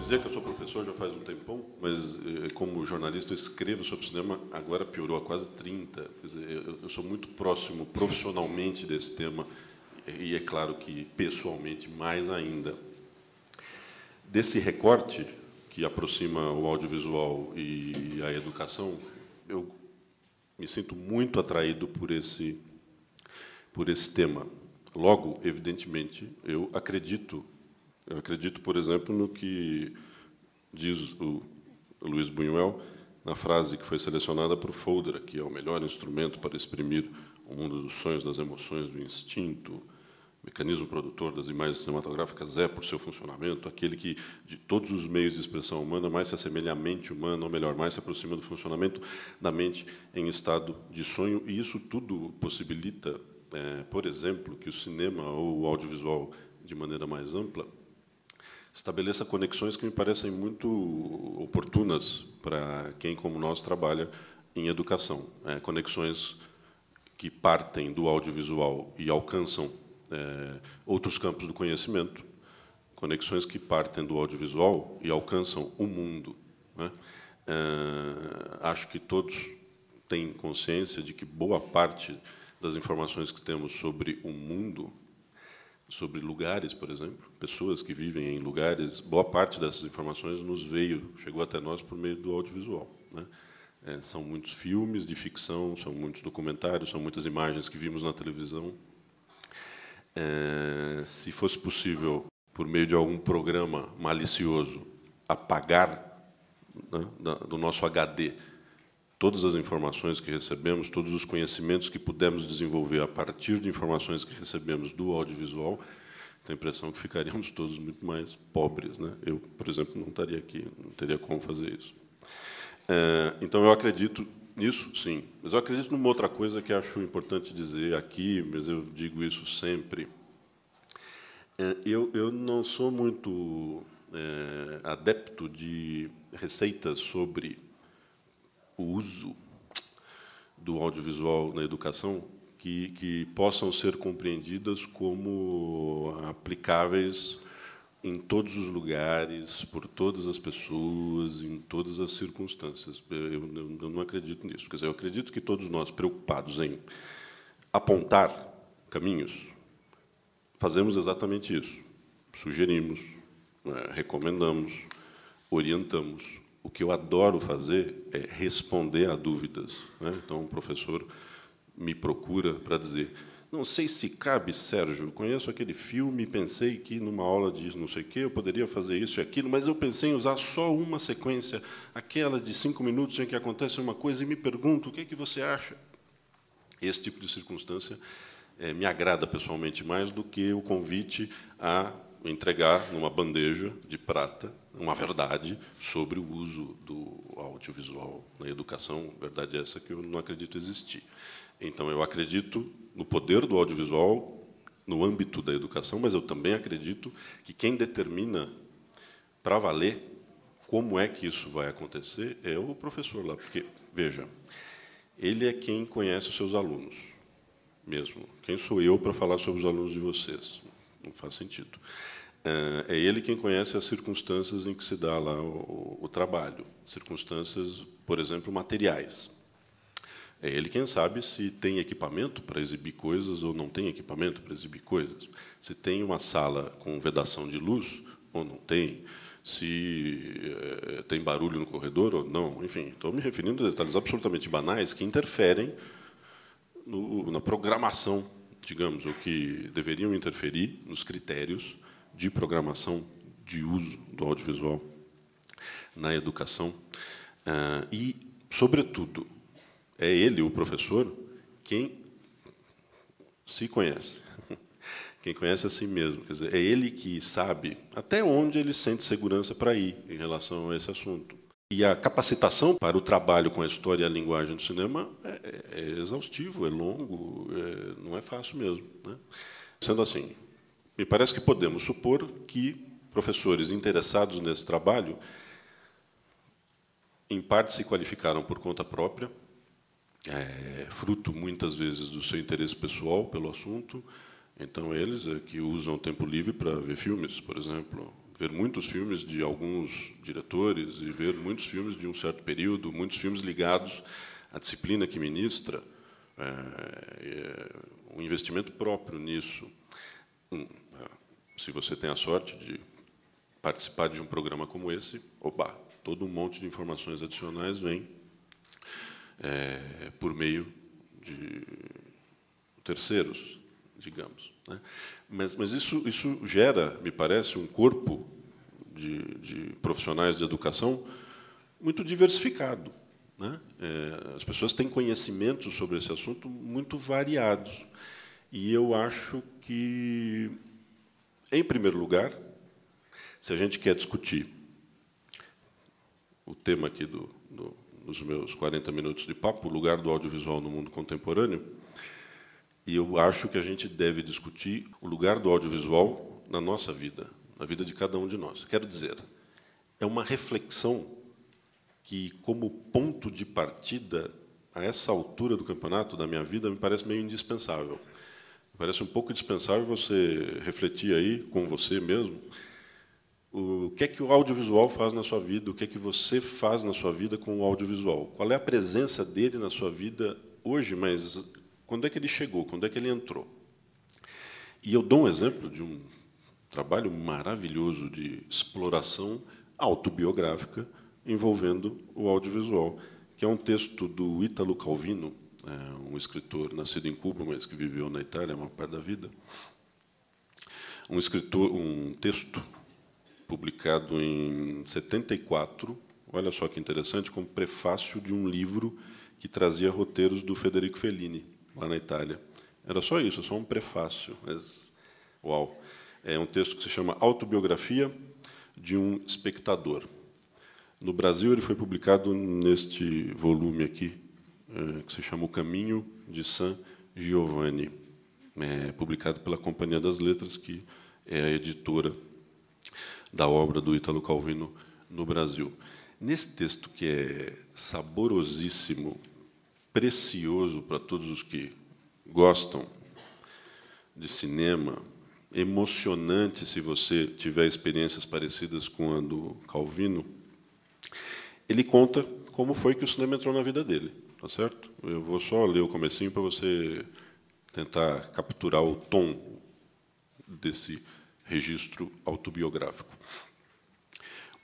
dizer que eu sou professor já faz um tempão, mas como jornalista eu escrevo sobre cinema, agora piorou há quase 30. Quer dizer, eu sou muito próximo profissionalmente desse tema e é claro que pessoalmente mais ainda. Desse recorte que aproxima o audiovisual e a educação, eu me sinto muito atraído por esse tema. Logo, evidentemente, eu acredito, por exemplo, no que diz o Luiz Buñuel na frase que foi selecionada por Folder, que é o melhor instrumento para exprimir o mundo dos sonhos, das emoções, do instinto. O mecanismo produtor das imagens cinematográficas é, por seu funcionamento, aquele que, de todos os meios de expressão humana, mais se assemelha à mente humana, ou melhor, mais se aproxima do funcionamento da mente em estado de sonho. E isso tudo possibilita, por exemplo, que o cinema ou o audiovisual, de maneira mais ampla, estabeleça conexões que me parecem muito oportunas para quem, como nós, trabalha em educação. Conexões que partem do audiovisual e alcançam outros campos do conhecimento, conexões que partem do audiovisual e alcançam o mundo. Acho que todos têm consciência de que boa parte das informações que temos sobre o mundo, sobre lugares, por exemplo, pessoas que vivem em lugares, boa parte dessas informações chegou até nós por meio do audiovisual. São muitos filmes de ficção, são muitos documentários, são muitas imagens que vimos na televisão. Se fosse possível, por meio de algum programa malicioso, apagar, do nosso HD todas as informações que recebemos, todos os conhecimentos que pudemos desenvolver a partir de informações que recebemos do audiovisual, tenho a impressão que ficaríamos todos muito mais pobres. Eu, por exemplo, não estaria aqui, não teria como fazer isso. Então, eu acredito nisso, sim. Mas eu acredito numa outra coisa que acho importante dizer aqui, mas eu digo isso sempre. Eu não sou muito adepto de receitas sobre o uso do audiovisual na educação que possam ser compreendidas como aplicáveis em todos os lugares, por todas as pessoas, em todas as circunstâncias. Eu não acredito nisso. Quer dizer, eu acredito que todos nós, preocupados em apontar caminhos, fazemos exatamente isso. Sugerimos, recomendamos, orientamos. O que eu adoro fazer é responder a dúvidas. Então, o professor me procura para dizer: não sei se cabe, Sérgio, conheço aquele filme e pensei que, numa aula de não sei o quê, eu poderia fazer isso e aquilo, mas eu pensei em usar só uma sequência, aquela de 5 minutos em que acontece uma coisa, e me pergunto, o que é que você acha? Esse tipo de circunstância me agrada pessoalmente mais do que o convite a entregar numa bandeja de prata uma verdade sobre o uso do audiovisual na educação, verdade essa que eu não acredito existir. Então, eu acredito no poder do audiovisual no âmbito da educação, mas eu também acredito que quem determina para valer como é que isso vai acontecer é o professor lá, porque, veja, ele é quem conhece os seus alunos, mesmo. Quem sou eu para falar sobre os alunos de vocês? Não faz sentido. É ele quem conhece as circunstâncias em que se dá lá o trabalho, circunstâncias, por exemplo, materiais. É ele quem sabe se tem equipamento para exibir coisas ou não tem equipamento para exibir coisas, se tem uma sala com vedação de luz ou não tem, se tem barulho no corredor ou não. Enfim, estou me referindo a detalhes absolutamente banais que interferem na programação, digamos, ou que deveriam interferir nos critérios de programação de uso do audiovisual na educação. E, sobretudo, é ele, o professor, quem se conhece, quem conhece a si mesmo. Quer dizer, é ele que sabe até onde ele sente segurança para ir em relação a esse assunto. E a capacitação para o trabalho com a história e a linguagem do cinema é exaustivo, é longo, não é fácil mesmo. Sendo assim, me parece que podemos supor que professores interessados nesse trabalho, em parte, se qualificaram por conta própria, fruto, muitas vezes, do seu interesse pessoal pelo assunto. Então, eles que usam o tempo livre para ver filmes, por exemplo, ver muitos filmes de alguns diretores e ver muitos filmes de um certo período, muitos filmes ligados à disciplina que ministra, um investimento próprio nisso. Se você tem a sorte de participar de um programa como esse, opa, todo um monte de informações adicionais vem por meio de terceiros, digamos, né? Mas isso gera, me parece, um corpo de profissionais de educação muito diversificado, né? As pessoas têm conhecimentos sobre esse assunto muito variados. E eu acho que, em primeiro lugar, se a gente quer discutir o tema aqui dos meus 40 minutos de papo, o lugar do audiovisual no mundo contemporâneo, e eu acho que a gente deve discutir o lugar do audiovisual na nossa vida, na vida de cada um de nós. Quero dizer, é uma reflexão que, como ponto de partida, a essa altura do campeonato da minha vida, me parece meio indispensável. Me parece um pouco indispensável você refletir aí com você mesmo o que é que o audiovisual faz na sua vida, o que é que você faz na sua vida com o audiovisual. Qual é a presença dele na sua vida hoje, mas quando é que ele chegou, quando é que ele entrou? E eu dou um exemplo de um trabalho maravilhoso de exploração autobiográfica envolvendo o audiovisual, que é um texto do Ítalo Calvino, um escritor nascido em Cuba, mas que viveu na Itália a maior parte da vida. Um texto publicado em 74, olha só que interessante, como prefácio de um livro que trazia roteiros do Federico Fellini, lá na Itália. Era só isso, só um prefácio. Mas, uau! É um texto que se chama Autobiografia de um Espectador. No Brasil, ele foi publicado neste volume aqui, que se chama O Caminho de San Giovanni, publicado pela Companhia das Letras, que é a editora da obra do Ítalo Calvino no Brasil. Nesse texto, que é saborosíssimo, precioso para todos os que gostam de cinema, emocionante se você tiver experiências parecidas com a do Calvino, ele conta como foi que o cinema entrou na vida dele, tá certo? Eu vou só ler o comecinho para você tentar capturar o tom desse registro autobiográfico.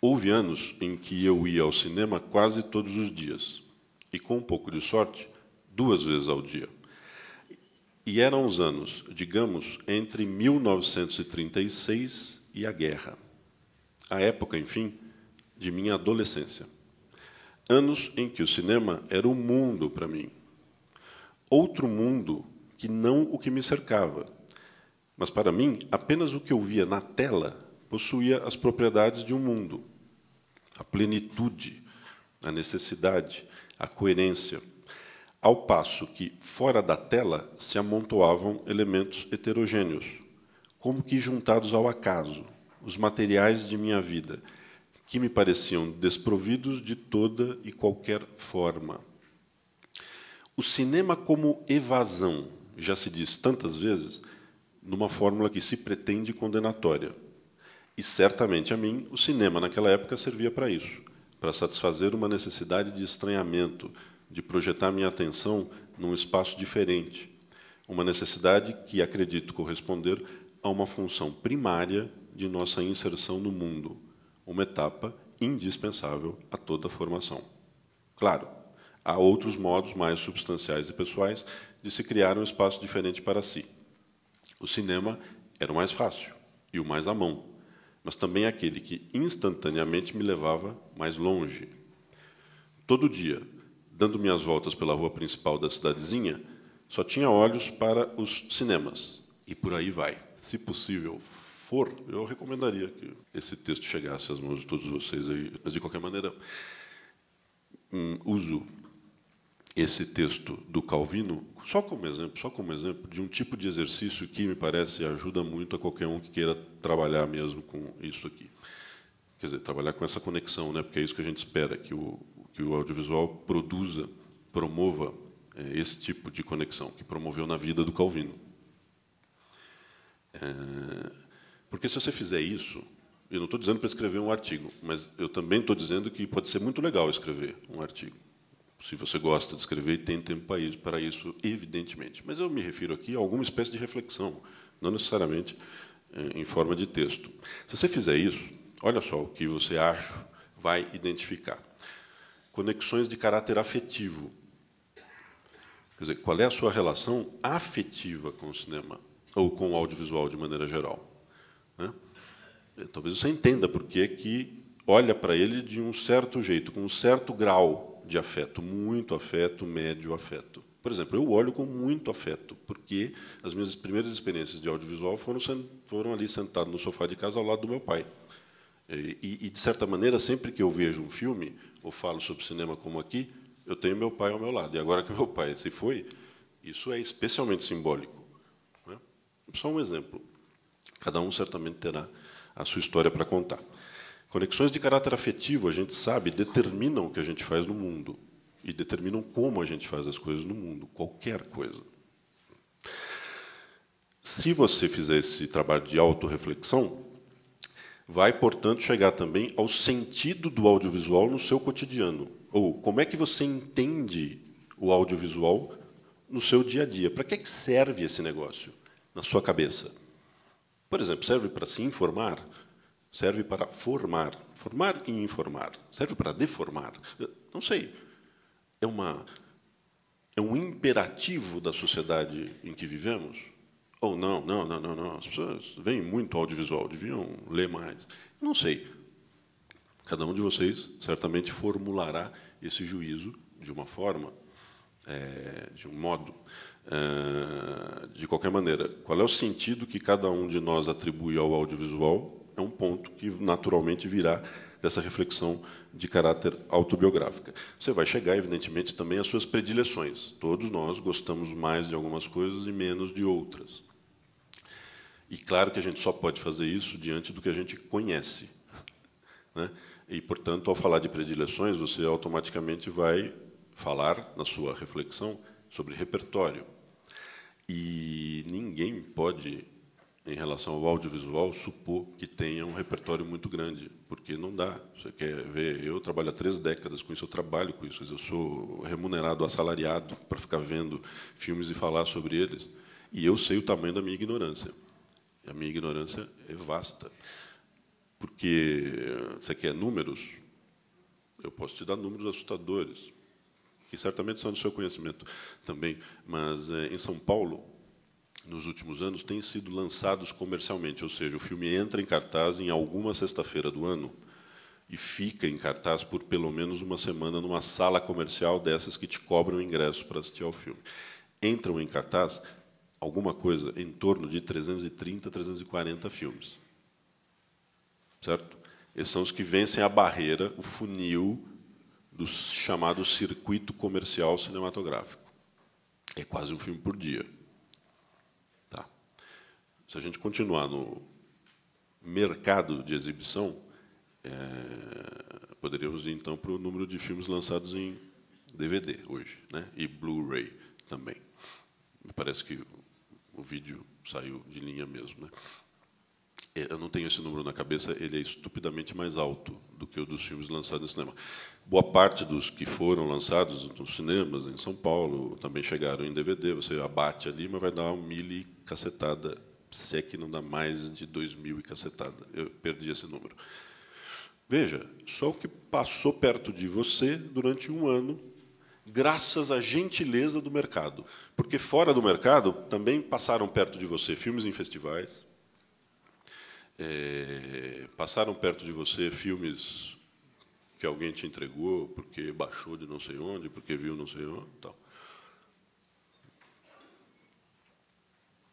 Houve anos em que eu ia ao cinema quase todos os dias, e, com um pouco de sorte, 2 vezes ao dia. E eram os anos, digamos, entre 1936 e a guerra. A época, enfim, de minha adolescência. Anos em que o cinema era o mundo para mim. Outro mundo que não o que me cercava. Mas, para mim, apenas o que eu via na tela possuía as propriedades de um mundo. A plenitude, a necessidade, a coerência, ao passo que, fora da tela, se amontoavam elementos heterogêneos, como que juntados ao acaso, os materiais de minha vida, que me pareciam desprovidos de toda e qualquer forma. O cinema como evasão, já se diz tantas vezes, numa fórmula que se pretende condenatória. E, certamente, a mim, o cinema, naquela época, servia para isso, para satisfazer uma necessidade de estranhamento, de projetar minha atenção num espaço diferente, uma necessidade que acredito corresponder a uma função primária de nossa inserção no mundo, uma etapa indispensável a toda a formação. Claro, há outros modos mais substanciais e pessoais de se criar um espaço diferente para si. O cinema era o mais fácil e o mais à mão, mas também aquele que instantaneamente me levava mais longe. Todo dia, dando minhas voltas pela rua principal da cidadezinha, só tinha olhos para os cinemas. E por aí vai. Se possível for, eu recomendaria que esse texto chegasse às mãos de todos vocês aí. Mas, de qualquer maneira, uso esse texto do Calvino só como exemplo de um tipo de exercício que, me parece, ajuda muito a qualquer um que queira trabalhar mesmo com isso aqui. Quer dizer, trabalhar com essa conexão, né? Porque é isso que a gente espera, que o audiovisual produza, promova esse tipo de conexão, que promoveu na vida do Calvino. Porque, se você fizer isso, Eu não estou dizendo para escrever um artigo, mas eu também estou dizendo que pode ser muito legal escrever um artigo, se você gosta de escrever e tem tempo para isso, evidentemente. Mas eu me refiro aqui a alguma espécie de reflexão, não necessariamente em forma de texto. Se você fizer isso, olha só o que você acha, vai identificar. Conexões de caráter afetivo. Quer dizer, qual é a sua relação afetiva com o cinema, ou com o audiovisual de maneira geral? Né? Talvez você entenda por que olha para ele de um certo jeito, com um certo grau de afeto, muito afeto, médio afeto. Por exemplo, eu olho com muito afeto, porque as minhas primeiras experiências de audiovisual foram ali sentado no sofá de casa ao lado do meu pai. E, de certa maneira, sempre que eu vejo um filme, ou falo sobre cinema como aqui, eu tenho meu pai ao meu lado. E agora que meu pai se foi, isso é especialmente simbólico. Né? Só um exemplo. Cada um certamente terá a sua história para contar. Conexões de caráter afetivo, a gente sabe, determinam o que a gente faz no mundo e determinam como a gente faz as coisas no mundo, qualquer coisa. Se você fizer esse trabalho de autorreflexão, vai, portanto, chegar também ao sentido do audiovisual no seu cotidiano. Ou como é que você entende o audiovisual no seu dia a dia? Para que serve esse negócio na sua cabeça? Por exemplo, serve para se informar? Serve para formar? Formar e informar. Serve para deformar? Não sei. É um imperativo da sociedade em que vivemos? Ou não? As pessoas veem muito audiovisual, deviam ler mais. Não sei. Cada um de vocês certamente formulará esse juízo de uma forma, de um modo. De qualquer maneira, qual é o sentido que cada um de nós atribui ao audiovisual? É um ponto que naturalmente virá dessa reflexão de caráter autobiográfica. Você vai chegar, evidentemente, também às suas predileções. Todos nós gostamos mais de algumas coisas e menos de outras. E claro que a gente só pode fazer isso diante do que a gente conhece. Né? E, portanto, ao falar de predileções, você automaticamente vai falar, na sua reflexão, sobre repertório. E ninguém pode, em relação ao audiovisual, supor que tenha um repertório muito grande, porque não dá. Você quer ver, eu trabalho há 3 décadas com isso, eu trabalho com isso, eu sou remunerado, assalariado, para ficar vendo filmes e falar sobre eles, e eu sei o tamanho da minha ignorância. E a minha ignorância é vasta. Porque você quer números? Eu posso te dar números assustadores, que certamente são do seu conhecimento também, mas em São Paulo, nos últimos anos, têm sido lançados comercialmente, ou seja, o filme entra em cartaz em alguma sexta-feira do ano e fica em cartaz por pelo menos uma semana numa sala comercial dessas que te cobram ingresso para assistir ao filme. Entram em cartaz alguma coisa em torno de 330, 340 filmes. Certo? Esses são os que vencem a barreira, o funil do chamado circuito comercial cinematográfico. É quase um filme por dia. Tá. Se a gente continuar no mercado de exibição, poderíamos ir, então, para o número de filmes lançados em DVD hoje, né? E Blu-ray também. Me parece que o vídeo saiu de linha mesmo, né? Eu não tenho esse número na cabeça, ele é estupidamente mais alto do que o dos filmes lançados no cinema. Boa parte dos que foram lançados nos cinemas, em São Paulo, também chegaram em DVD, você abate ali, mas vai dar 1.000 e cacetada, se é que não dá mais de 2.000 e cacetada. Eu perdi esse número. Veja, só o que passou perto de você durante um ano, graças à gentileza do mercado. Porque fora do mercado também passaram perto de você filmes em festivais, passaram perto de você filmes que alguém te entregou porque baixou de não sei onde, porque viu não sei onde, tal.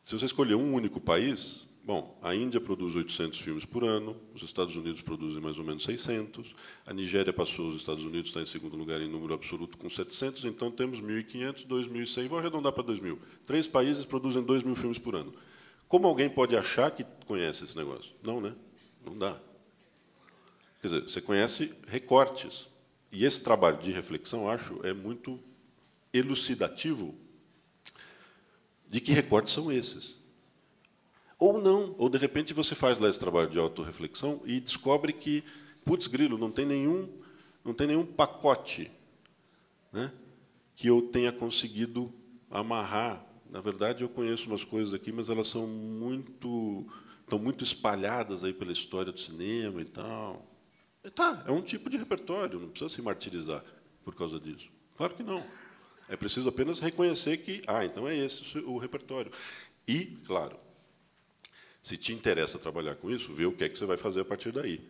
Se você escolher um único país, bom, a Índia produz 800 filmes por ano, os Estados Unidos produzem mais ou menos 600, a Nigéria passou os Estados Unidos, está em segundo lugar em número absoluto com 700, então temos 1.500, 2.100, vou arredondar para 2.000. 3 países produzem 2.000 filmes por ano. Como alguém pode achar que conhece esse negócio? Não, né? Não dá. Quer dizer, você conhece recortes. E esse trabalho de reflexão, acho, é muito elucidativo de que recortes são esses. Ou não, ou de repente você faz lá esse trabalho de autorreflexão e descobre que, putz, grilo, não tem nenhum pacote, né, que eu tenha conseguido amarrar. Na verdade, eu conheço umas coisas aqui, mas elas estão muito espalhadas aí pela história do cinema e tal. E tá, é um tipo de repertório, não precisa se martirizar por causa disso. Claro que não. É preciso apenas reconhecer que, então é esse o repertório. E, claro, se te interessa trabalhar com isso, vê o que é que você vai fazer a partir daí.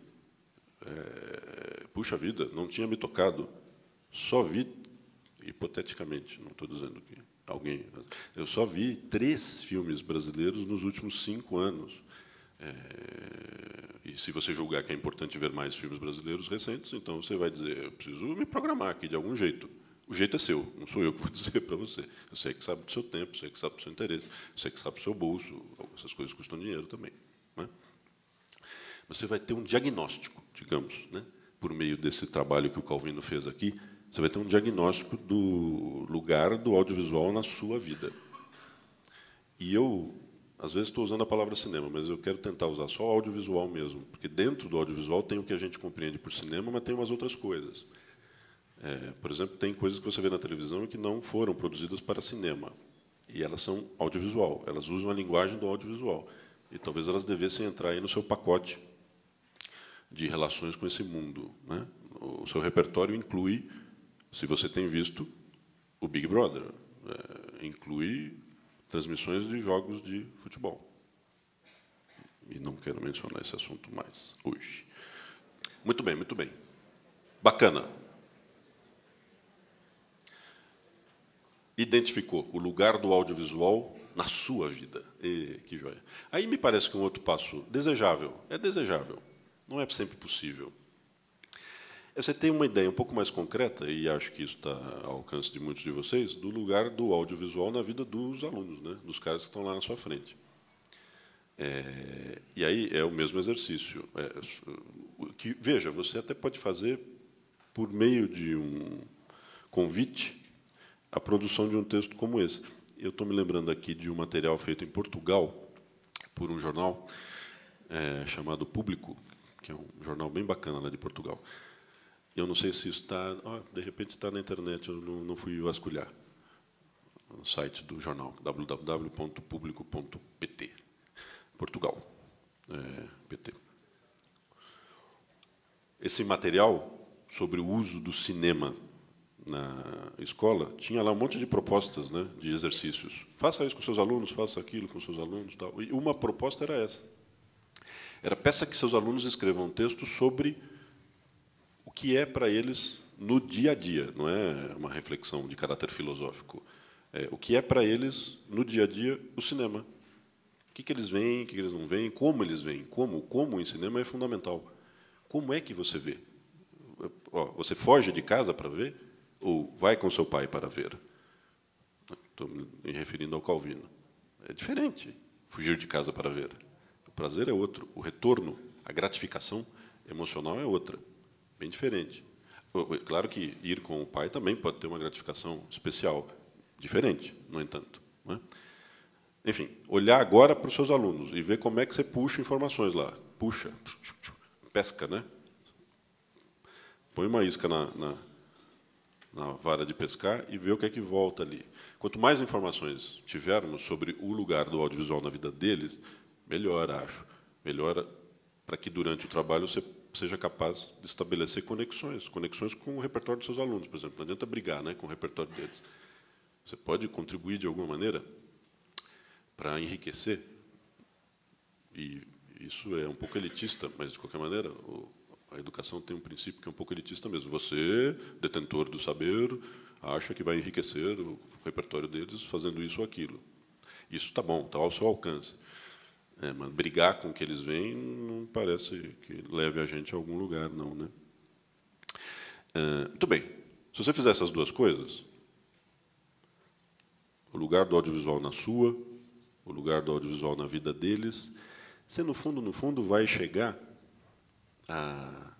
Puxa vida, não tinha me tocado. Só vi, hipoteticamente, não estou dizendo que alguém... Eu só vi 3 filmes brasileiros nos últimos 5 anos. E se você julgar que é importante ver mais filmes brasileiros recentes, então você vai dizer, eu preciso me programar aqui de algum jeito. O jeito é seu, não sou eu que vou dizer para você. Você que sabe do seu tempo, você que sabe do seu interesse, você que sabe do seu bolso, essas coisas custam dinheiro também. Né? Você vai ter um diagnóstico, digamos, né? Por meio desse trabalho que o Calvino fez aqui, você vai ter um diagnóstico do lugar do audiovisual na sua vida. E eu, às vezes, estou usando a palavra cinema, mas eu quero tentar usar só o audiovisual mesmo, porque dentro do audiovisual tem o que a gente compreende por cinema, mas tem umas outras coisas. Por exemplo, tem coisas que você vê na televisão que não foram produzidas para cinema, e elas são audiovisual, elas usam a linguagem do audiovisual, e talvez elas devessem entrar aí no seu pacote de relações com esse mundo, né? O seu repertório inclui, se você tem visto, o Big Brother, inclui transmissões de jogos de futebol. E não quero mencionar esse assunto mais hoje. Muito bem, muito bem. Bacana. Identificou o lugar do audiovisual na sua vida. Que joia. Aí me parece que um outro passo desejável. É desejável. Não é sempre possível. Você tem uma ideia um pouco mais concreta, e acho que isso está ao alcance de muitos de vocês, do lugar do audiovisual na vida dos alunos, né? Dos caras que estão lá na sua frente. E aí é o mesmo exercício. Veja, você até pode fazer, por meio de um convite, a produção de um texto como esse. Eu estou me lembrando aqui de um material feito em Portugal, por um jornal chamado Público, que é um jornal bem bacana lá de Portugal. Eu não sei se isso está... de repente está na internet, eu não fui vasculhar. No site do jornal, www.publico.pt. Portugal. PT. Esse material sobre o uso do cinema na escola tinha lá um monte de propostas, né, de exercícios. Faça isso com seus alunos, faça aquilo com seus alunos. Tal. E uma proposta era essa. Era peça que seus alunos escrevam um texto sobre o que é para eles no dia a dia, não é uma reflexão de caráter filosófico. O que é para eles no dia a dia o cinema. O que eles veem, o que eles não veem, como eles veem. Como em cinema é fundamental. Como é que você vê? Você foge de casa para ver ou vai com seu pai para ver? Estou me referindo ao Calvino. É diferente fugir de casa para ver. O prazer é outro. O retorno, a gratificação emocional é outra. Bem diferente. Claro que ir com o pai também pode ter uma gratificação especial, diferente, no entanto. Não é? Enfim, olhar agora para os seus alunos e ver como é que você puxa informações lá. Puxa, pesca, né? Põe uma isca na vara de pescar e vê o que é que volta ali. Quanto mais informações tivermos sobre o lugar do audiovisual na vida deles, melhor, acho. Melhor para que, durante o trabalho, você seja capaz de estabelecer conexões com o repertório dos seus alunos, por exemplo. Não adianta brigar, né, com o repertório deles. Você pode contribuir de alguma maneira para enriquecer, e isso é um pouco elitista, mas, de qualquer maneira, a educação tem um princípio que é um pouco elitista mesmo. Você, detentor do saber, acha que vai enriquecer o repertório deles fazendo isso ou aquilo. Isso está bom, está ao seu alcance. Mas brigar com o que eles veem não parece que leve a gente a algum lugar, não, né? Muito bem. Se você fizer essas duas coisas, o lugar do audiovisual na sua, o lugar do audiovisual na vida deles, você, no fundo, vai chegar a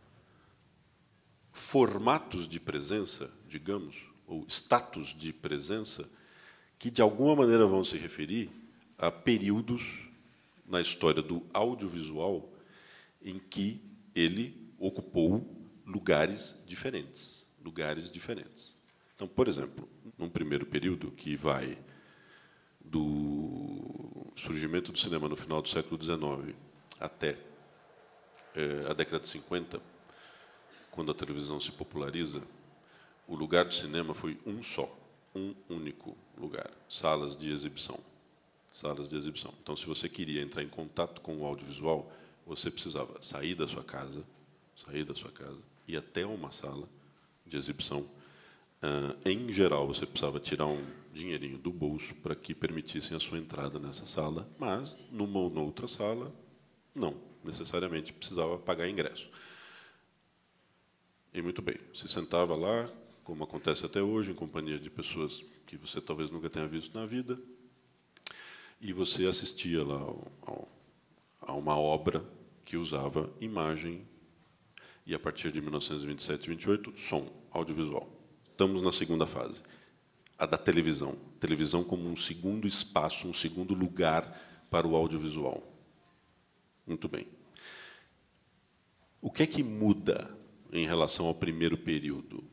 formatos de presença, digamos, ou status de presença, que, de alguma maneira, vão se referir a períodos na história do audiovisual em que ele ocupou lugares diferentes. Lugares diferentes. Então, por exemplo, num primeiro período, que vai do surgimento do cinema no final do século XIX até a década de 50, quando a televisão se populariza, o lugar do cinema foi um só, um único lugar, salas de exibição. Salas de exibição. Então, se você queria entrar em contato com o audiovisual, você precisava sair da sua casa, ir até uma sala de exibição. Em geral, você precisava tirar um dinheirinho do bolso para que permitissem a sua entrada nessa sala, mas, numa ou noutra sala, não necessariamente precisava pagar ingresso. E, muito bem, se sentava lá, como acontece até hoje, em companhia de pessoas que você talvez nunca tenha visto na vida, e você assistia lá a uma obra que usava imagem e, a partir de 1927 e 28, som, audiovisual. Estamos na segunda fase, a da televisão. Televisão como um segundo espaço, um segundo lugar para o audiovisual. Muito bem. O que é que muda em relação ao primeiro período?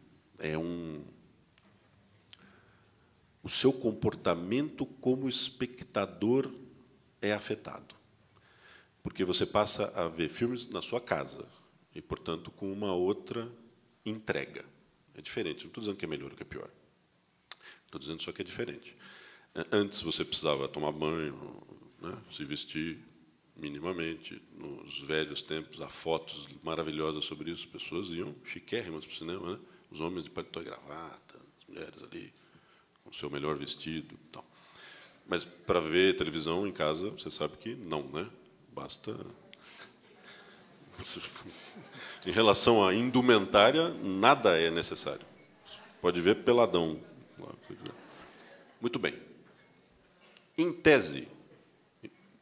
O seu comportamento como espectador é afetado. Porque você passa a ver filmes na sua casa e, portanto, com uma outra entrega. É diferente. Não estou dizendo que é melhor ou que é pior. Estou dizendo só que é diferente. Antes você precisava tomar banho, né, se vestir minimamente. Nos velhos tempos, há fotos maravilhosas sobre isso. As pessoas iam chiquérrimas para o cinema, né? Os homens de paletó e gravata, as mulheres ali com o seu melhor vestido. Tal. Mas, para ver televisão em casa, você sabe que não, né? Basta... Em relação à indumentária, nada é necessário. Pode ver peladão. Muito bem. Em tese,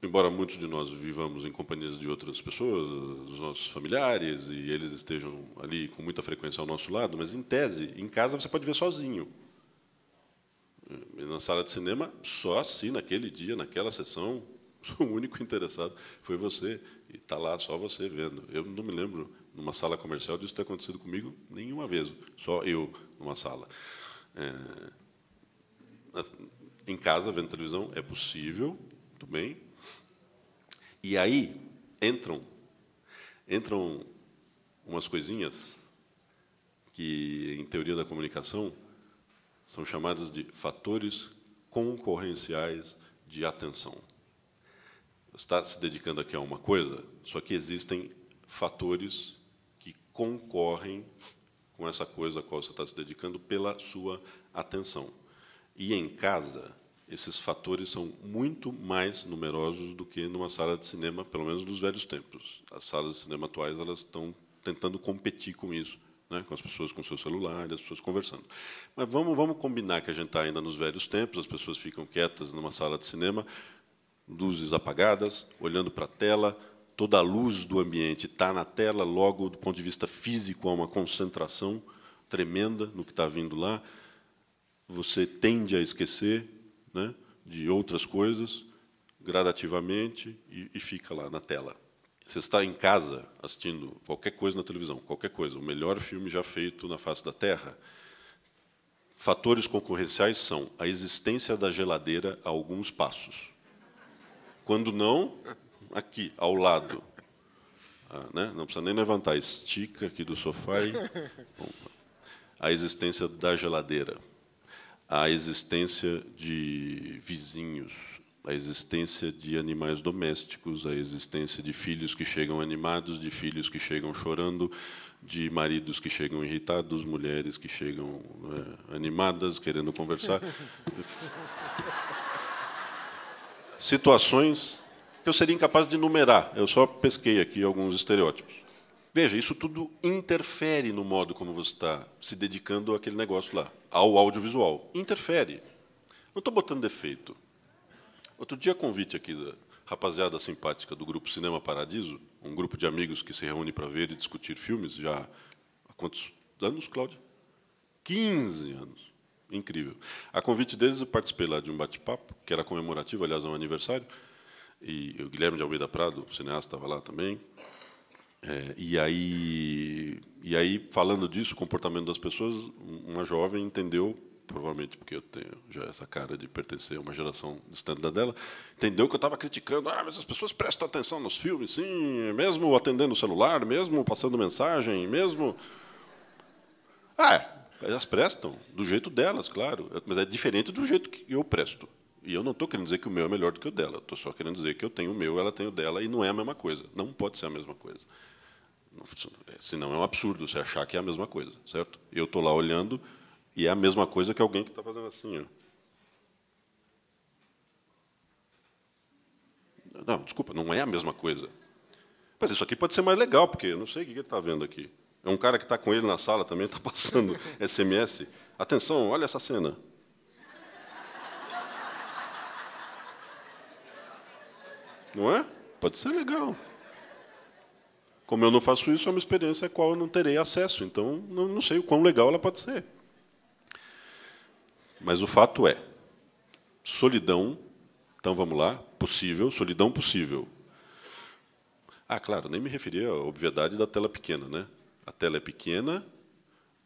embora muitos de nós vivamos em companhias de outras pessoas, os nossos familiares, e eles estejam ali com muita frequência ao nosso lado, mas, em tese, em casa você pode ver sozinho. Na sala de cinema, só se naquele dia, naquela sessão, o único interessado foi você, e está lá só você vendo. Eu não me lembro, numa sala comercial, disso ter acontecido comigo nenhuma vez, só eu numa sala. Em casa, vendo televisão, é possível, tudo bem. E aí entram umas coisinhas que, em teoria da comunicação, são chamadas de fatores concorrenciais de atenção. Você está se dedicando aqui a uma coisa, só que existem fatores que concorrem com essa coisa a qual você está se dedicando pela sua atenção. E, em casa, esses fatores são muito mais numerosos do que numa sala de cinema, pelo menos nos velhos tempos. As salas de cinema atuais elas estão tentando competir com isso, né, com as pessoas com seu celular, as pessoas conversando. Mas vamos combinar que a gente está ainda nos velhos tempos, as pessoas ficam quietas numa sala de cinema, luzes apagadas, olhando para a tela, toda a luz do ambiente está na tela, logo, do ponto de vista físico, há uma concentração tremenda no que está vindo lá. Você tende a esquecer, né, de outras coisas, gradativamente, e fica lá na tela. Você está em casa assistindo qualquer coisa na televisão, qualquer coisa, o melhor filme já feito na face da Terra. Fatores concorrenciais são a existência da geladeira a alguns passos. Quando não, aqui, ao lado. Né? Não precisa nem levantar, estica aqui do sofá e... Bom, a existência da geladeira, a existência de vizinhos, a existência de animais domésticos, a existência de filhos que chegam animados, de filhos que chegam chorando, de maridos que chegam irritados, mulheres que chegam animadas, querendo conversar. Situações que eu seria incapaz de numerar. Eu só pesquei aqui alguns estereótipos. Veja, isso tudo interfere no modo como você está se dedicando àquele negócio lá, ao audiovisual. Interfere. Não estou botando defeito. Outro dia, convite aqui da rapaziada simpática do Grupo Cinema Paradiso, um grupo de amigos que se reúne para ver e discutir filmes, já há quantos anos, Cláudia? 15 anos. Incrível. A convite deles, eu participei lá de um bate-papo, que era comemorativo, aliás, é um aniversário, e o Guilherme de Almeida Prado, o cineasta, estava lá também. E aí, falando disso, o comportamento das pessoas, uma jovem entendeu, provavelmente porque eu tenho já essa cara de pertencer a uma geração distante da dela, entendeu que eu estava criticando, mas as pessoas prestam atenção nos filmes, sim, mesmo atendendo o celular, mesmo passando mensagem, mesmo... elas prestam, do jeito delas, claro, mas é diferente do jeito que eu presto. E eu não estou querendo dizer que o meu é melhor do que o dela, estou só querendo dizer que eu tenho o meu, ela tem o dela, e não é a mesma coisa. Não pode ser a mesma coisa. Senão é um absurdo você achar que é a mesma coisa, certo? Eu estou lá olhando e é a mesma coisa que alguém que está fazendo assim. Ó. Não, desculpa, não é a mesma coisa. Mas isso aqui pode ser mais legal, porque eu não sei o que ele está vendo aqui. É um cara que está com ele na sala também, está passando SMS. Atenção, olha essa cena. Não é? Pode ser legal. Como eu não faço isso, é uma experiência a qual eu não terei acesso. Então, não sei o quão legal ela pode ser. Mas o fato é, solidão, então vamos lá, possível, solidão possível. Claro, nem me referi à obviedade da tela pequena, né? A tela é pequena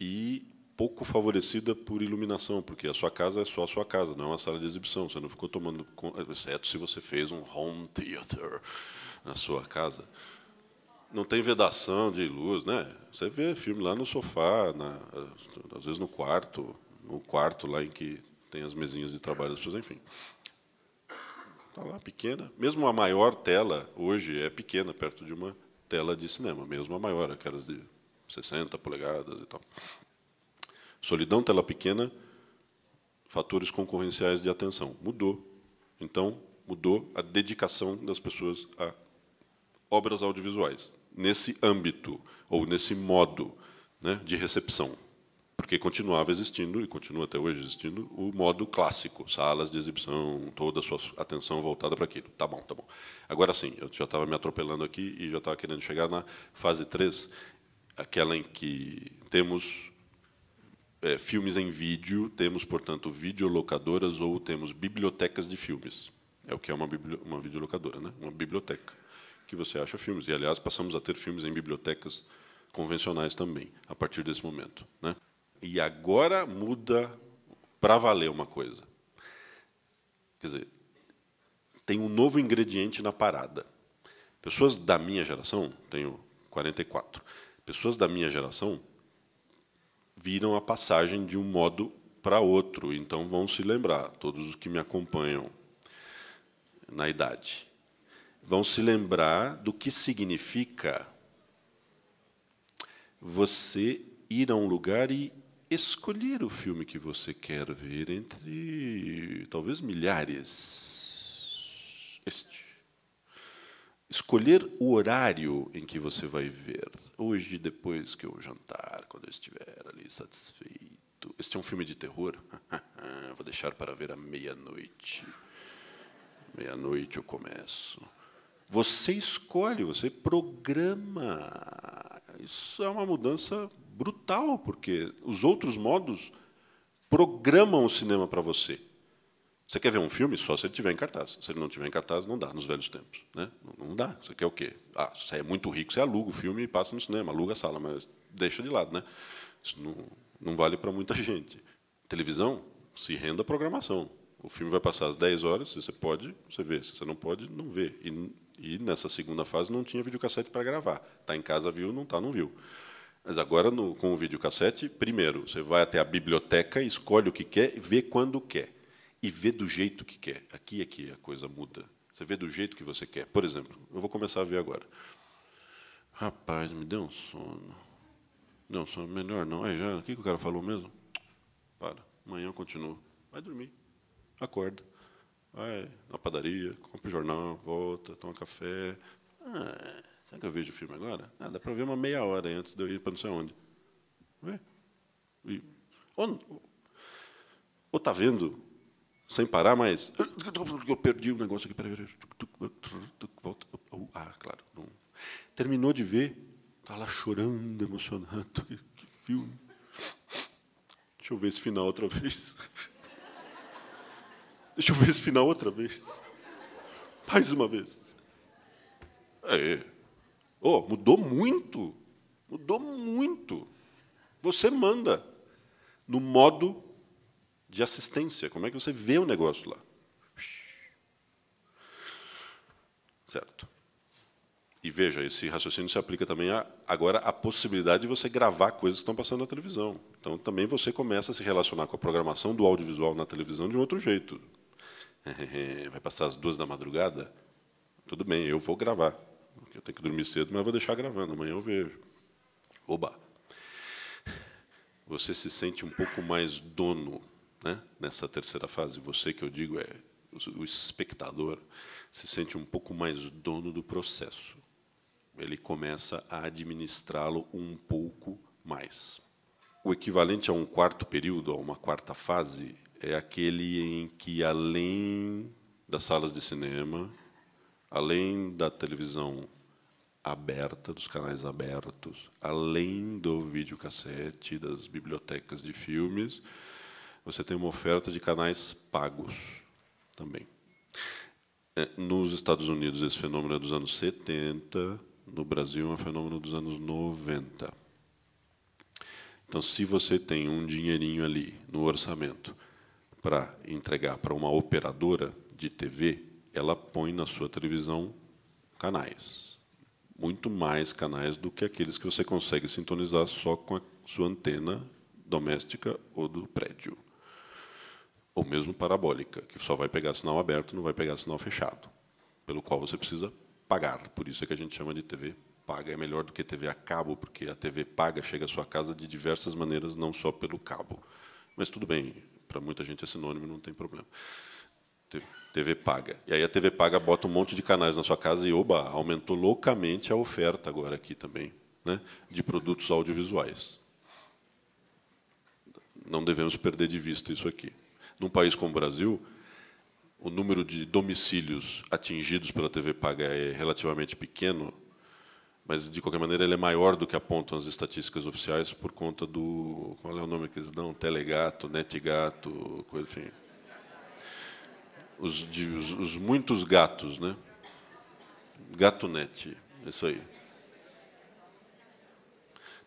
e pouco favorecida por iluminação, porque a sua casa é só a sua casa, não é uma sala de exibição. Você não ficou tomando, exceto se você fez um home theater na sua casa. Não tem vedação de luz, né? Você vê filme lá no sofá, às vezes no quarto lá em que tem as mesinhas de trabalho das pessoas, enfim. Está lá, pequena. Mesmo a maior tela, hoje, é pequena, perto de uma tela de cinema. Mesmo a maior, aquelas de 60 polegadas e tal. Solidão, tela pequena, fatores concorrenciais de atenção. Mudou. Então, mudou a dedicação das pessoas a obras audiovisuais, nesse âmbito, ou nesse modo, né, de recepção. Porque continuava existindo, e continua até hoje existindo, o modo clássico, salas de exibição, toda a sua atenção voltada para aquilo. Tá bom, tá bom. Agora sim, eu já estava me atropelando aqui e já estava querendo chegar na fase 3, aquela em que temos filmes em vídeo, temos, portanto, videolocadoras ou temos bibliotecas de filmes. É o que é uma videolocadora, né? Uma biblioteca que você acha filmes. E, aliás, passamos a ter filmes em bibliotecas convencionais também, a partir desse momento, né? E agora muda para valer uma coisa. Quer dizer, tem um novo ingrediente na parada. Pessoas da minha geração, tenho 44, pessoas da minha geração viram a passagem de um modo para outro, então vão se lembrar, todos os que me acompanham na idade, vão se lembrar do que significa você ir a um lugar e escolher o filme que você quer ver entre, talvez, milhares. Escolher o horário em que você vai ver. Hoje, depois que eu jantar, quando eu estiver ali satisfeito. Este é um filme de terror? Vou deixar para ver à meia-noite. Meia-noite eu começo. Você escolhe, você programa. Isso é uma mudança brutal, porque os outros modos programam o cinema para você. Você quer ver um filme? Só se ele estiver em cartaz. Se ele não estiver em cartaz, não dá, nos velhos tempos. Né? Não dá. Você quer o quê? Se é muito rico, você aluga o filme e passa no cinema, aluga a sala, mas deixa de lado. Né? Isso não vale para muita gente. Televisão, se renda a programação. O filme vai passar às 10 horas, se você pode, você vê. Se você não pode, não vê. E nessa segunda fase não tinha videocassete para gravar. Está em casa, viu, não está, não viu. Mas agora, com o videocassete, primeiro, você vai até a biblioteca, escolhe o que quer, vê quando quer. E vê do jeito que quer. Aqui é que a coisa muda. Você vê do jeito que você quer. Por exemplo, eu vou começar a ver agora. Rapaz, me deu um sono. Não, sono melhor não. O que o cara falou mesmo? Para, amanhã eu continuo. Vai dormir. Acorda. Vai na padaria, compra o jornal, volta, toma café. Será que eu vejo o filme agora? Dá para ver uma meia hora antes de eu ir para não sei onde. Vê. Ou está vendo sem parar, mas eu perdi um negócio aqui. Peraí. Volta. Claro. Não. Terminou de ver, está lá chorando, emocionado. Que filme. Deixa eu ver esse final outra vez. Deixa eu ver esse final outra vez. Mais uma vez. Oh, mudou muito. Mudou muito. Você manda no modo de assistência. Como é que você vê o negócio lá? Certo. E veja, esse raciocínio se aplica também agora à possibilidade de você gravar coisas que estão passando na televisão. Então, também você começa a se relacionar com a programação do audiovisual na televisão de um outro jeito. Vai passar às 2 da madrugada? Tudo bem, eu vou gravar. Eu tenho que dormir cedo, mas eu vou deixar gravando. Amanhã eu vejo. Oba! Você se sente um pouco mais dono, né, nessa terceira fase. Você, que eu digo, é o espectador, se sente um pouco mais dono do processo. Ele começa a administrá-lo um pouco mais. O equivalente a um quarto período, a uma quarta fase, é aquele em que, além das salas de cinema, além da televisão aberta, dos canais abertos, além do videocassete, das bibliotecas de filmes, você tem uma oferta de canais pagos também. Nos Estados Unidos, esse fenômeno é dos anos 70, no Brasil é um fenômeno dos anos 90. Então, se você tem um dinheirinho ali no orçamento para entregar para uma operadora de TV, ela põe na sua televisão canais. Muito mais canais do que aqueles que você consegue sintonizar só com a sua antena doméstica ou do prédio. Ou mesmo parabólica, que só vai pegar sinal aberto, não vai pegar sinal fechado, pelo qual você precisa pagar. Por isso é que a gente chama de TV paga. É melhor do que TV a cabo, porque a TV paga chega à sua casa de diversas maneiras, não só pelo cabo. Mas tudo bem, para muita gente é sinônimo, não tem problema. TV paga. E aí a TV paga bota um monte de canais na sua casa e, oba, aumentou loucamente a oferta agora aqui também, né, de produtos audiovisuais. Não devemos perder de vista isso aqui. Num país como o Brasil, o número de domicílios atingidos pela TV paga é relativamente pequeno, mas, de qualquer maneira, ele é maior do que apontam as estatísticas oficiais por conta do... Qual é o nome que eles dão? Telegato, Netgato, coisa, enfim. Os muitos gatos, né? Gatonet, isso aí.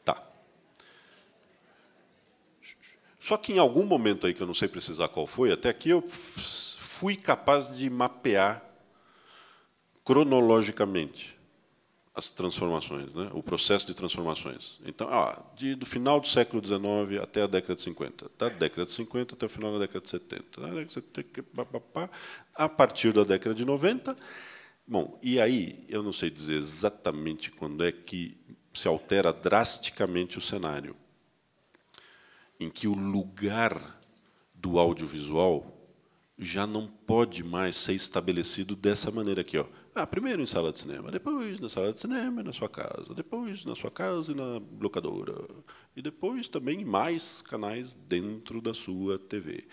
Tá. Só que, em algum momento aí, que eu não sei precisar qual foi, até aqui eu fui capaz de mapear cronologicamente as transformações, né? O processo de transformações. Então, do final do século XIX até a década de 50. Da década de 50 até o final da década de 70. A partir da década de 90... Bom, e aí, eu não sei dizer exatamente quando é que se altera drasticamente o cenário, em que o lugar do audiovisual já não pode mais ser estabelecido dessa maneira aqui, ó. Primeiro em sala de cinema, depois na sala de cinema e na sua casa, depois na sua casa e na locadora, e depois também mais canais dentro da sua TV.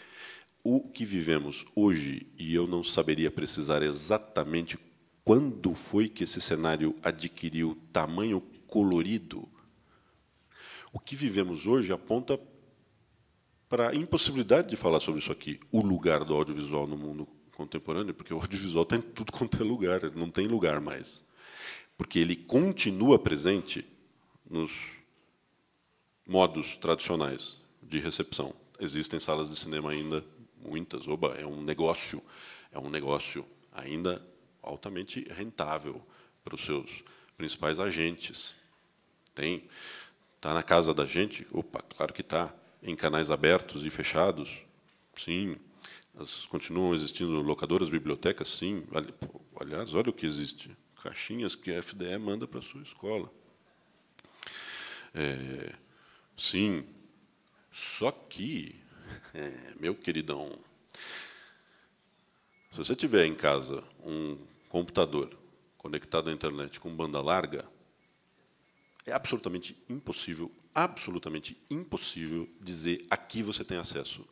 O que vivemos hoje, e eu não saberia precisar exatamente quando foi que esse cenário adquiriu tamanho colorido, o que vivemos hoje aponta para a impossibilidade de falar sobre isso aqui, o lugar do audiovisual no mundo contemporâneo, porque o audiovisual está em tudo quanto é lugar, ele não tem lugar mais. Porque ele continua presente nos modos tradicionais de recepção. Existem salas de cinema ainda, muitas, é um negócio ainda altamente rentável para os seus principais agentes. Está na casa da gente? Claro que está. Em canais abertos e fechados? Sim. Continuam existindo locadoras, bibliotecas? Sim. Aliás, olha o que existe. Caixinhas que a FDE manda para a sua escola. Sim. Só que, meu queridão, se você tiver em casa um computador conectado à internet com banda larga, é absolutamente impossível dizer aqui você tem acesso.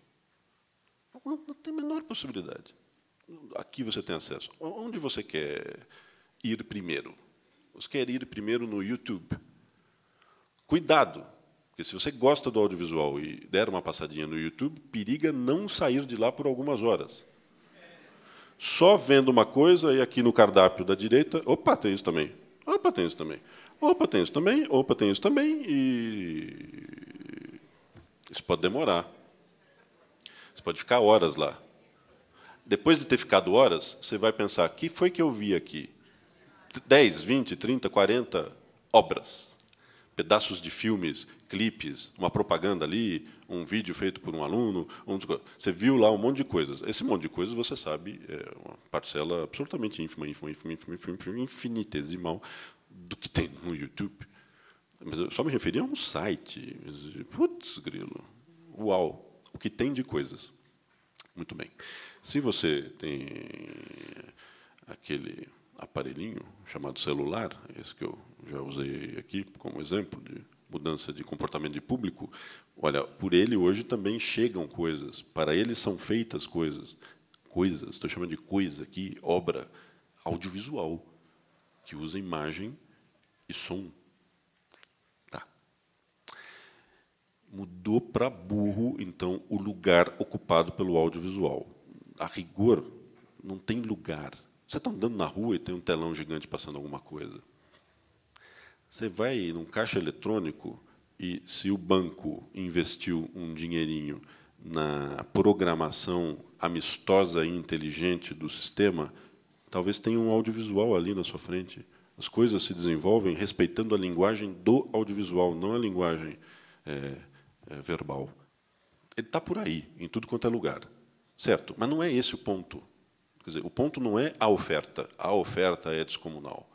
Não tem a menor possibilidade. Aqui você tem acesso. Onde você quer ir primeiro? Você quer ir primeiro no YouTube? Cuidado, porque se você gosta do audiovisual e der uma passadinha no YouTube, periga não sair de lá por algumas horas. Só vendo uma coisa, e aqui no cardápio da direita, opa, tem isso também. Opa, tem isso também. Opa, tem isso também. Opa, tem isso também. E isso pode demorar. Você pode ficar horas lá. Depois de ter ficado horas, você vai pensar, o que foi que eu vi aqui? 10, 20, 30, 40 obras. Pedaços de filmes, clipes, uma propaganda ali, um vídeo feito por um aluno. Você viu lá um monte de coisas. Esse monte de coisas, você sabe, é uma parcela absolutamente ínfima, infinitesimal do que tem no YouTube. Mas eu só me referia a um site. Putz, grilo. Uau, o que tem de coisas. Muito bem. Se você tem aquele aparelhinho chamado celular, esse que eu já usei aqui como exemplo de mudança de comportamento de público, olha, por ele hoje também chegam coisas, para ele são feitas coisas, estou chamando de coisa aqui, obra audiovisual, que usa imagem e som. Tá. Mudou para burro, então, o lugar ocupado pelo audiovisual. A rigor, não tem lugar. Você está andando na rua e tem um telão gigante passando alguma coisa. Você vai num caixa eletrônico e, se o banco investiu um dinheirinho na programação amistosa e inteligente do sistema, talvez tenha um audiovisual ali na sua frente. As coisas se desenvolvem respeitando a linguagem do audiovisual, não a linguagem verbal. Ele está por aí, em tudo quanto é lugar. Certo, mas não é esse o ponto. Quer dizer, o ponto não é a oferta é descomunal.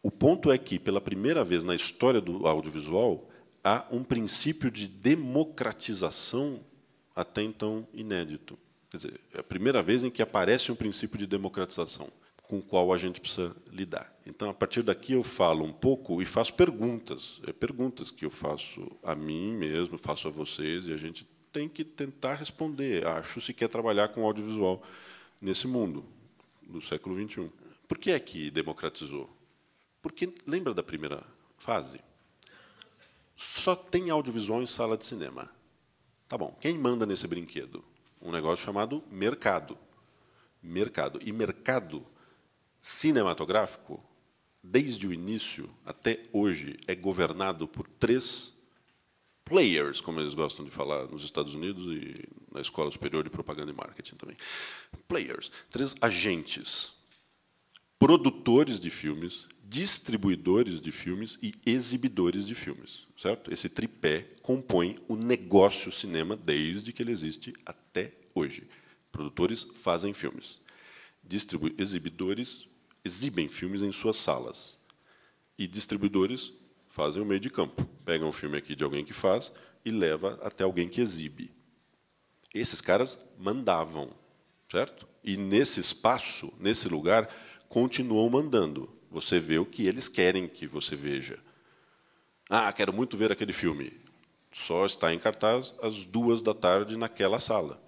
O ponto é que, pela primeira vez na história do audiovisual, há um princípio de democratização até então inédito. Quer dizer, é a primeira vez em que aparece um princípio de democratização com o qual a gente precisa lidar. Então, a partir daqui, eu falo um pouco e faço perguntas. Perguntas que eu faço a mim mesmo, faço a vocês, e a gente tem que tentar responder, acho, se quer trabalhar com audiovisual nesse mundo do século XXI. Por que é que democratizou? Porque, lembra da primeira fase? Só tem audiovisual em sala de cinema. Tá bom, quem manda nesse brinquedo? Um negócio chamado mercado. Mercado. E mercado cinematográfico, desde o início até hoje, é governado por 3 players, como eles gostam de falar nos Estados Unidos e na Escola Superior de Propaganda e Marketing também. Players. 3 agentes. Produtores de filmes, distribuidores de filmes e exibidores de filmes. Certo? Esse tripé compõe o negócio cinema desde que ele existe até hoje. Produtores fazem filmes. Exibidores exibem filmes em suas salas. E distribuidores fazem o meio de campo. Pegam um filme aqui de alguém que faz e leva até alguém que exibe. Esses caras mandavam, certo? E nesse espaço, nesse lugar, continuam mandando. Você vê o que eles querem que você veja. Ah, quero muito ver aquele filme. Só está em cartaz às 14h naquela sala.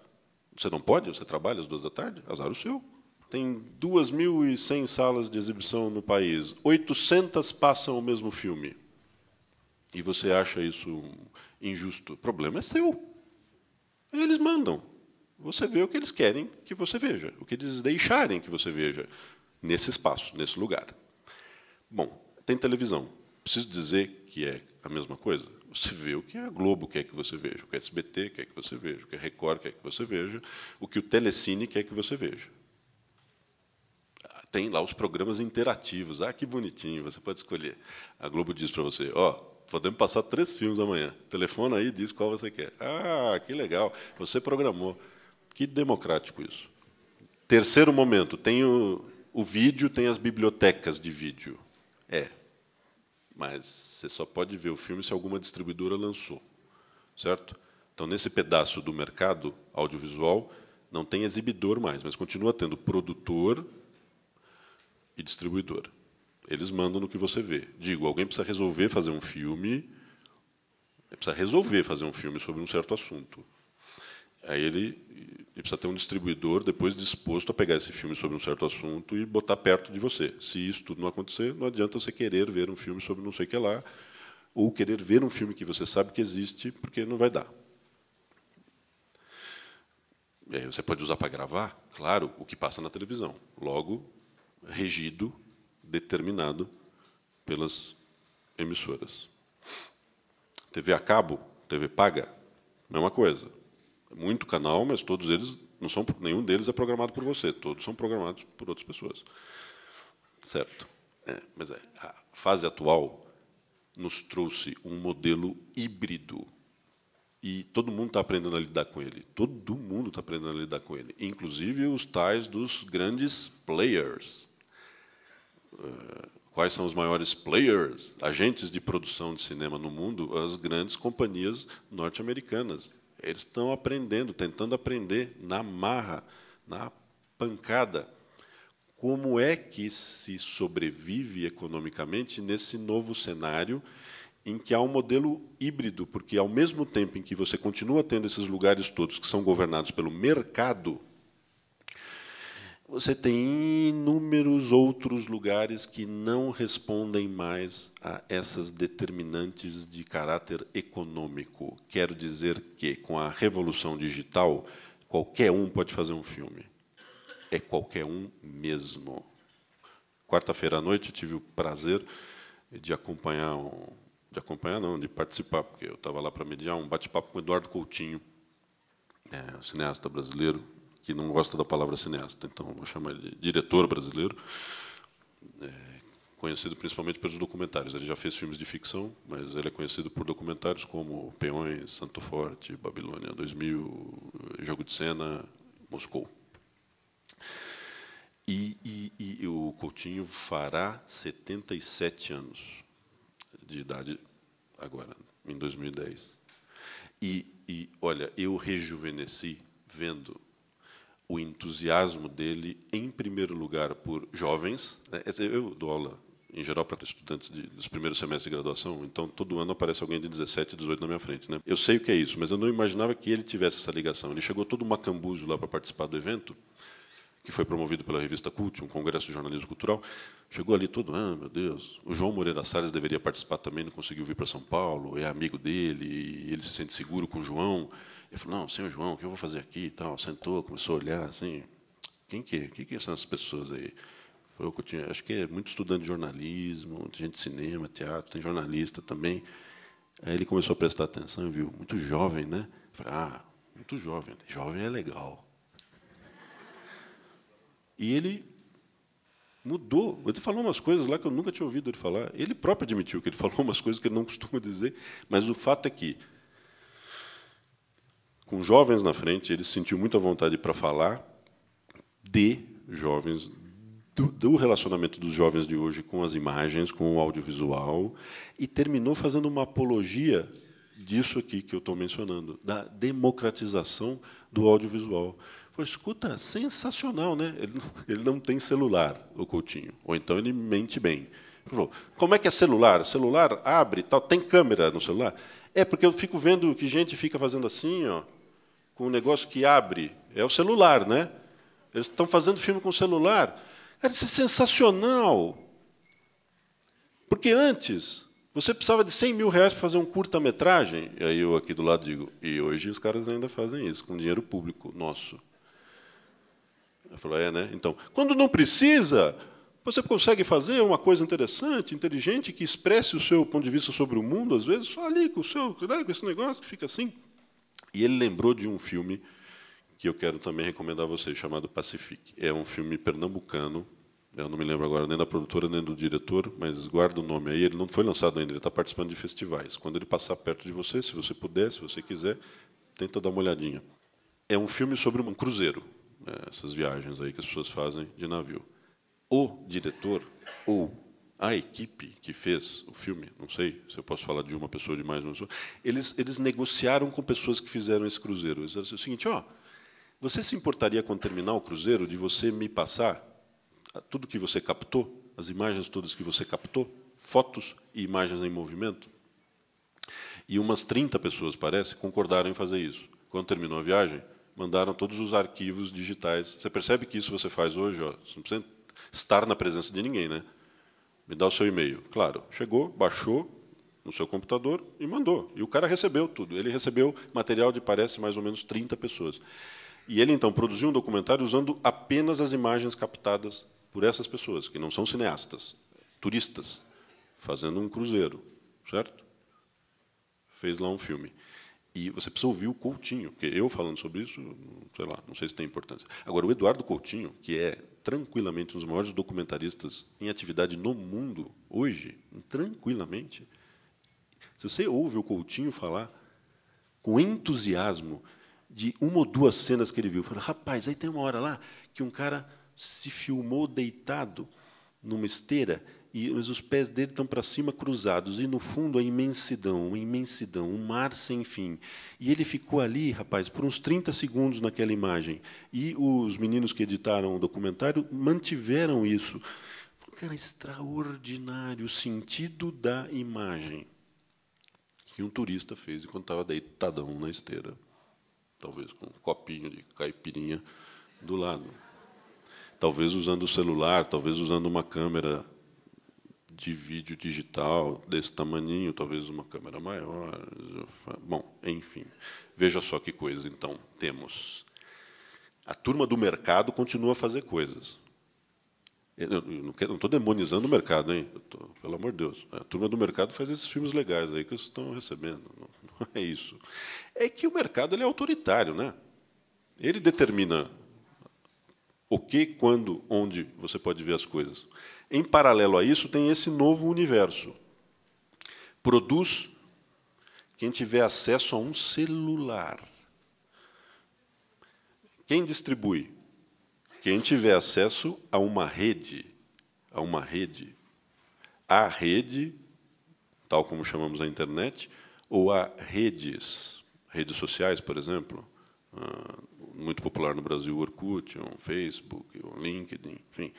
Você não pode? Você trabalha às 14h? Azar o seu. Tem 2.100 salas de exibição no país. 800 passam o mesmo filme. E você acha isso injusto. O problema é seu. Eles mandam. Você vê o que eles querem que você veja, o que eles deixarem que você veja nesse espaço, nesse lugar. Bom, tem televisão. Preciso dizer que é a mesma coisa? Você vê o que a Globo quer que você veja, o que a SBT quer que você veja, o que a Record quer que você veja, o que o Telecine quer que você veja. Tem lá os programas interativos. Ah, que bonitinho, você pode escolher. A Globo diz para você, ó, podemos passar 3 filmes amanhã. Telefona aí e diz qual você quer. Ah, que legal, você programou. Que democrático isso. Terceiro momento, tem o vídeo, tem as bibliotecas de vídeo. Mas você só pode ver o filme se alguma distribuidora lançou. Certo? Então, nesse pedaço do mercado audiovisual, não tem exibidor mais, mas continua tendo produtor e distribuidor. Eles mandam no que você vê. Digo, alguém precisa resolver fazer um filme, sobre um certo assunto. Aí ele precisa ter um distribuidor depois disposto a pegar esse filme sobre um certo assunto e botar perto de você. Se isso tudo não acontecer, não adianta você querer ver um filme sobre não sei o que lá, ou querer ver um filme que você sabe que existe, porque não vai dar. Você pode usar para gravar, claro, o que passa na televisão. Logo, regido, determinado pelas emissoras. TV a cabo, TV paga, mesma coisa. Muito canal, mas todos eles não são, nenhum deles é programado por você. Todos são programados por outras pessoas. Certo? Mas a fase atual nos trouxe um modelo híbrido. E todo mundo está aprendendo a lidar com ele. Todo mundo está aprendendo a lidar com ele. Inclusive os tais dos grandes players. Quais são os maiores players, agentes de produção de cinema no mundo? As grandes companhias norte-americanas. Eles estão aprendendo, tentando aprender na marra, na pancada. Como é que se sobrevive economicamente nesse novo cenário em que há um modelo híbrido? Porque, ao mesmo tempo em que você continua tendo esses lugares todos que são governados pelo mercado, você tem inúmeros outros lugares que não respondem mais a essas determinantes de caráter econômico. Quero dizer que, com a revolução digital, qualquer um pode fazer um filme. É qualquer um mesmo. Quarta-feira à noite, eu tive o prazer de acompanhar de participar, porque eu estava lá para mediar um bate-papo com o Eduardo Coutinho, um cineasta brasileiro, que não gosta da palavra cineasta, então vou chamar ele de diretor brasileiro, conhecido principalmente pelos documentários. Ele já fez filmes de ficção, mas ele é conhecido por documentários como Peões, Santo Forte, Babilônia 2000, Jogo de Cena, Moscou. E o Coutinho fará 77 anos de idade agora, em 2010. E olha, eu rejuvenesci vendo o entusiasmo dele, em primeiro lugar, por jovens. Eu dou aula, em geral, para estudantes dos primeiros semestres de graduação, então, todo ano aparece alguém de 17, 18 na minha frente. Né? Eu sei o que é isso, mas eu não imaginava que ele tivesse essa ligação. Ele chegou todo macambuzo lá para participar do evento, que foi promovido pela revista Cult, um congresso de jornalismo cultural. Chegou ali todo, meu Deus, o João Moreira Salles deveria participar também, não conseguiu vir para São Paulo, é amigo dele, e ele se sente seguro com o João. Ele falou, não, senhor João, o que eu vou fazer aqui? E tal. Sentou, começou a olhar, assim, quem são essas pessoas aí? Falou que eu tinha, acho que é muito estudante de jornalismo, gente de cinema, teatro, tem jornalista também. Aí ele começou a prestar atenção e viu, muito jovem, né? Eu falei, muito jovem. Jovem é legal. E ele mudou. Ele falou umas coisas lá que eu nunca tinha ouvido ele falar. Ele próprio admitiu que ele falou umas coisas que ele não costuma dizer, mas o fato é que, com jovens na frente, ele se sentiu muito à vontade para falar de jovens, do relacionamento dos jovens de hoje com as imagens, com o audiovisual, e terminou fazendo uma apologia disso aqui que eu estou mencionando, da democratização do audiovisual. Falei, escuta, sensacional, né? Ele não tem celular, o Coutinho, ou então ele mente bem. Ele falou, como é que é celular? Celular abre, tal, tem câmera no celular? É porque eu fico vendo que gente fica fazendo assim, ó, com um negócio que abre. É o celular, né? Eles estão fazendo filme com celular. Cara, isso é sensacional. Porque antes, você precisava de 100 mil reais para fazer um curta-metragem. E aí eu aqui do lado digo, e hoje os caras ainda fazem isso, com dinheiro público nosso. Ele falou, né? Então, quando não precisa, você consegue fazer uma coisa interessante, inteligente, que expresse o seu ponto de vista sobre o mundo, às vezes, só ali com esse negócio que fica assim. E ele lembrou de um filme que eu quero também recomendar a vocês, chamado Pacific. É um filme pernambucano, eu não me lembro agora nem da produtora nem do diretor, mas guarda o nome aí. Ele não foi lançado ainda, ele está participando de festivais. Quando ele passar perto de você, se você puder, se você quiser, tenta dar uma olhadinha. É um filme sobre um cruzeiro, essas viagens aí que as pessoas fazem de navio. O diretor, ou a equipe que fez o filme, não sei se eu posso falar de uma pessoa ou de mais uma pessoa, eles negociaram com pessoas que fizeram esse cruzeiro. Eles disseram o seguinte, você se importaria, quando terminar o cruzeiro, de você me passar tudo que você captou, as imagens todas que você captou, fotos e imagens em movimento? E umas 30 pessoas, parece, concordaram em fazer isso. Quando terminou a viagem, mandaram todos os arquivos digitais. Você percebe que isso você faz hoje, você não precisa estar na presença de ninguém, né? Me dá o seu e-mail. Claro, chegou, baixou no seu computador e mandou. E o cara recebeu tudo. Ele recebeu material de, parece, mais ou menos 30 pessoas. E ele, então, produziu um documentário usando apenas as imagens captadas por essas pessoas, que não são cineastas, turistas, fazendo um cruzeiro, certo? Fez lá um filme. E você precisa ouvir o Coutinho, porque eu falando sobre isso, sei lá, não sei se tem importância. Agora, o Eduardo Coutinho, que é tranquilamente um dos maiores documentaristas em atividade no mundo hoje, tranquilamente, se você ouve o Coutinho falar com entusiasmo de uma ou duas cenas que ele viu, fala, rapaz, aí tem uma hora lá que um cara se filmou deitado numa esteira e os pés dele estão para cima cruzados e no fundo a imensidão, um mar sem fim. E ele ficou ali, rapaz, por uns 30 segundos naquela imagem. E os meninos que editaram o documentário mantiveram isso. Porque era extraordinário o sentido da imagem que um turista fez enquanto estava deitadão na esteira, talvez com um copinho de caipirinha do lado. Talvez usando o celular, talvez usando uma câmera de vídeo digital desse tamaninho, talvez uma câmera maior. Bom, enfim. Veja só que coisa, então, temos. A turma do mercado continua a fazer coisas. Eu não estou demonizando o mercado, hein? Pelo amor de Deus. A turma do mercado faz esses filmes legais aí que vocês estão recebendo. Não é isso. É que o mercado ele é autoritário, né? Ele determina o que, quando, onde você pode ver as coisas. Em paralelo a isso, tem esse novo universo. Produz quem tiver acesso a um celular. Quem distribui? Quem tiver acesso a uma rede. A uma rede. A rede, tal como chamamos a internet, ou a redes. Redes sociais, por exemplo. Muito popular no Brasil, o Orkut, o Facebook, o LinkedIn, enfim.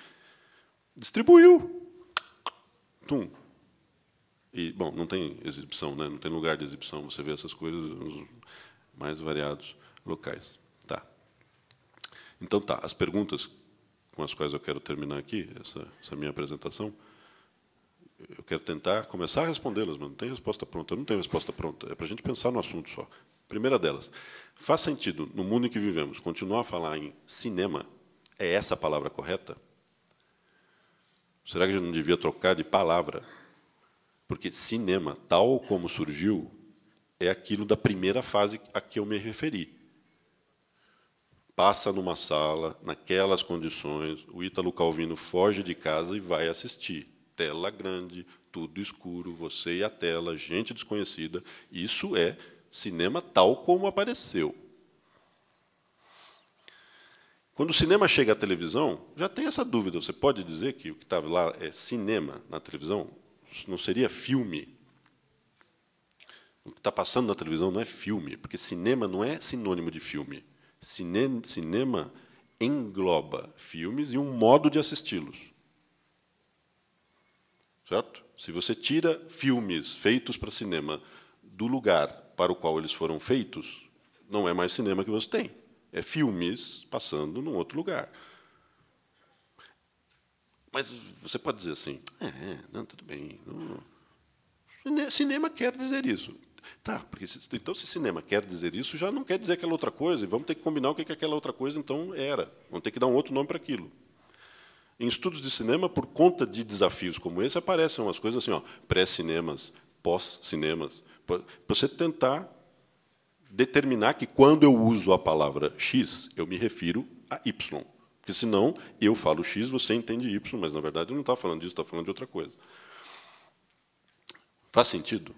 Distribuiu. Tum. E, bom, não tem exibição, né? Não tem lugar de exibição. Você vê essas coisas nos mais variados locais. Tá. Então, tá. As perguntas com as quais eu quero terminar aqui, essa minha apresentação, eu quero tentar começar a respondê-las, mas não tem resposta pronta. Eu não tenho resposta pronta. É para a gente pensar no assunto só. Primeira delas. Faz sentido, no mundo em que vivemos, continuar a falar em cinema? É essa a palavra correta? Será que a gente não devia trocar de palavra? Porque cinema, tal como surgiu, é aquilo da primeira fase a que eu me referi. Passa numa sala, naquelas condições, o Ítalo Calvino foge de casa e vai assistir. Tela grande, tudo escuro, você e a tela, gente desconhecida. Isso é cinema tal como apareceu. Quando o cinema chega à televisão, já tem essa dúvida. Você pode dizer que o que estava lá é cinema na televisão? Não seria filme? O que está passando na televisão não é filme, porque cinema não é sinônimo de filme. Cinema engloba filmes e um modo de assisti-los. Certo? Se você tira filmes feitos para cinema do lugar para o qual eles foram feitos, não é mais cinema que você tem. É filmes passando num outro lugar. Mas você pode dizer assim, não, tudo bem. Não, cinema quer dizer isso. Tá, porque então se cinema quer dizer isso, já não quer dizer aquela outra coisa, e vamos ter que combinar o que aquela outra coisa então era. Vamos ter que dar um outro nome para aquilo. Em estudos de cinema, por conta de desafios como esse, aparecem umas coisas assim, pré-cinemas, pós-cinemas, para você tentar determinar que, quando eu uso a palavra X, eu me refiro a Y. Porque, senão, eu falo X, você entende Y, mas, na verdade, eu não estava falando disso, estava falando de outra coisa. Faz sentido?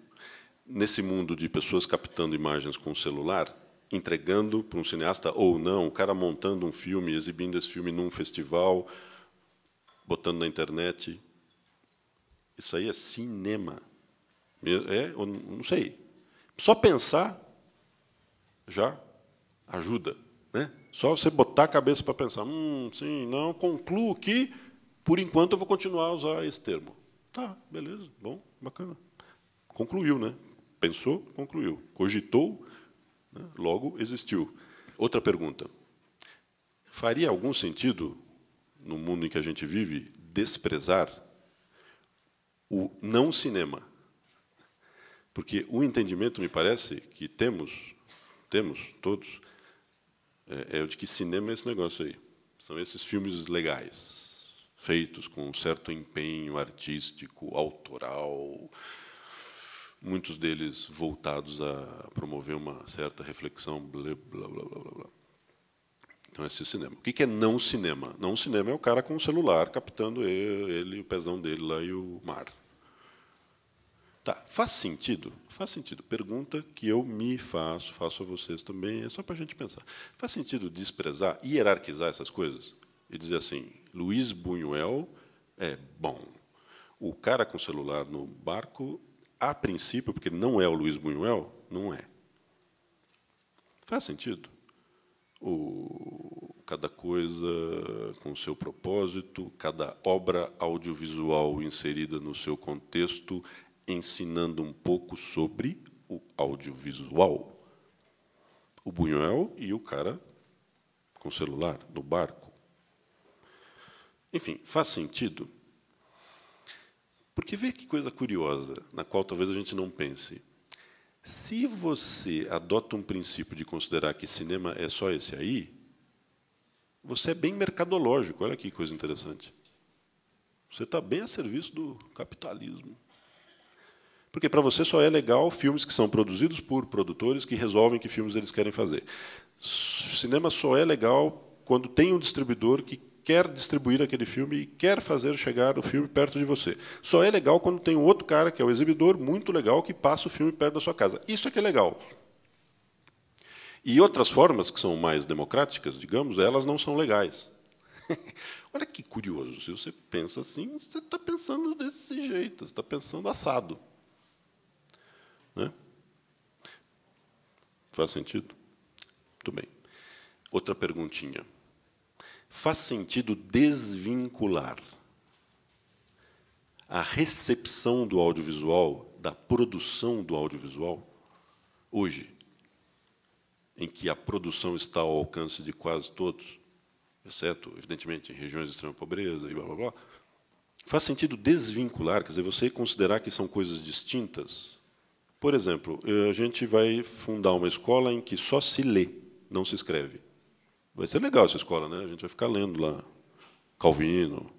Nesse mundo de pessoas captando imagens com o celular, entregando para um cineasta ou não, o cara montando um filme, exibindo esse filme num festival, botando na internet. Isso aí é cinema. Não sei. Só pensar já ajuda, né? Só você botar a cabeça para pensar, sim, não, concluo que, por enquanto, eu vou continuar a usar esse termo. Tá, beleza, bom, bacana. Concluiu, né? Pensou, concluiu. Cogitou, né? Logo existiu. Outra pergunta. Faria algum sentido, no mundo em que a gente vive, desprezar o não cinema? Porque o entendimento, me parece, que temos todos, É de que cinema é esse negócio aí. São esses filmes legais, feitos com um certo empenho artístico, autoral, muitos deles voltados a promover uma certa reflexão, blá, blá, blá, blá, blá. Então, esse é o cinema. O que é não cinema? Não cinema é o cara com o celular captando ele, o pezão dele lá e o mar. Tá, faz sentido? Faz sentido. Pergunta que eu me faço a vocês também, é só para a gente pensar. Faz sentido desprezar, hierarquizar essas coisas? E dizer assim, Luiz Buñuel é bom. O cara com o celular no barco, a princípio, porque ele não é o Luiz Buñuel, não é. Faz sentido? Cada coisa com seu propósito, cada obra audiovisual inserida no seu contexto, ensinando um pouco sobre o audiovisual. O Buñuel e o cara com celular no barco. Enfim, faz sentido? Porque vê que coisa curiosa, na qual talvez a gente não pense. Se você adota um princípio de considerar que cinema é só esse aí, você é bem mercadológico. Olha que coisa interessante. Você está bem a serviço do capitalismo. Porque para você só é legal filmes que são produzidos por produtores que resolvem que filmes eles querem fazer. Cinema só é legal quando tem um distribuidor que quer distribuir aquele filme e quer fazer chegar o filme perto de você. Só é legal quando tem um outro cara, que é o exibidor, muito legal, que passa o filme perto da sua casa. Isso é que é legal. E outras formas, que são mais democráticas, digamos, elas não são legais. Olha que curioso. Se você pensa assim, você está pensando desse jeito, você está pensando assado. Né? Faz sentido? Muito bem. Outra perguntinha. Faz sentido desvincular a recepção do audiovisual da produção do audiovisual hoje, em que a produção está ao alcance de quase todos, exceto, evidentemente, em regiões de extrema pobreza e blá, blá, blá. Faz sentido desvincular, quer dizer, você considerar que são coisas distintas? Por exemplo, a gente vai fundar uma escola em que só se lê, não se escreve. Vai ser legal essa escola, né? A gente vai ficar lendo lá Calvino,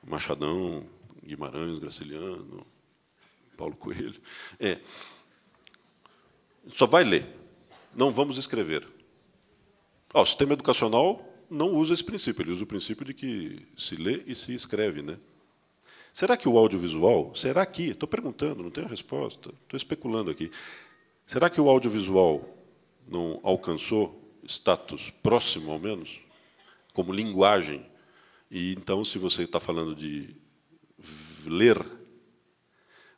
Machadão, Guimarães, Graciliano, Paulo Coelho. Só vai ler. Não vamos escrever. O sistema educacional não usa esse princípio. Ele usa o princípio de que se lê e se escreve, né? Será que o audiovisual... Será que... Estou perguntando, não tenho resposta. Estou especulando aqui. Será que o audiovisual não alcançou status próximo, ao menos, como linguagem? E, então, se você está falando de ler,